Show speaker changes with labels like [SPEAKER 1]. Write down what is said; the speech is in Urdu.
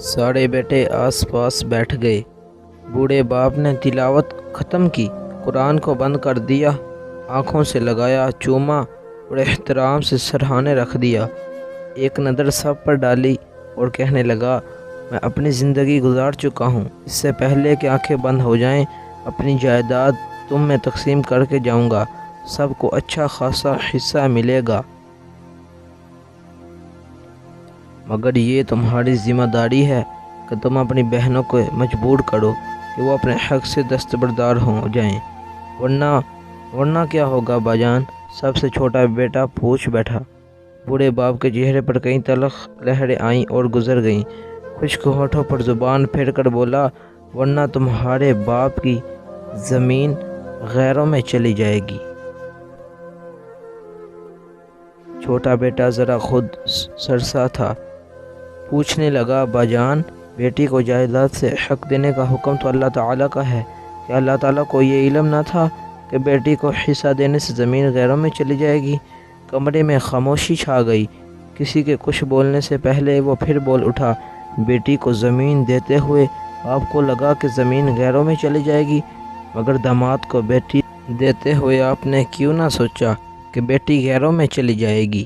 [SPEAKER 1] سارے بیٹے آس پاس بیٹھ گئے۔ بوڑھے باپ نے تلاوت ختم کی، قرآن کو بند کر دیا، آنکھوں سے لگایا، چوما اور احترام سے سرہانے رکھ دیا۔ ایک نظر سب پر ڈالی اور کہنے لگا، میں اپنی زندگی گزار چکا ہوں، اس سے پہلے کہ آنکھیں بند ہو جائیں اپنی جائیداد تم میں تقسیم کر کے جاؤں گا، سب کو اچھا خاصا حصہ ملے گا، مگر یہ تمہاری ذمہ داری ہے کہ تم اپنی بہنوں کو مجبور کرو کہ وہ اپنے حق سے دستبردار ہو جائیں، ورنہ کیا ہوگا باجان؟ سب سے چھوٹا بیٹا پوچھ بیٹھا۔ بوڑھے باپ کے چہرے پر کئی تلخ لہریں آئیں اور گزر گئیں۔ خشک ہونٹوں پر زبان پھیر کر بولا، ورنہ تمہارے باپ کی زمین غیروں میں چلی جائے گی۔ چھوٹا بیٹا ذرا خود سرسا تھا، پوچھنے لگا، باجان بیٹی کو جائیداد سے حق دینے کا حکم تو اللہ تعالیٰ کا ہے، کیا اللہ تعالیٰ کو یہ علم نہ تھا کہ بیٹی کو حصہ دینے سے زمین غیروں میں چلی جائے گی؟ کمرے میں خاموشی چھا گئی۔ کسی کے کچھ بولنے سے پہلے وہ پھر بول اٹھا، بیٹی کو زمین دیتے ہوئے آپ کو لگا کہ زمین غیروں میں چلی جائے گی، مگر داماد کو بیٹی دیتے ہوئے آپ نے کیوں نہ سوچا کہ بیٹی غیروں میں چلی جائے گی؟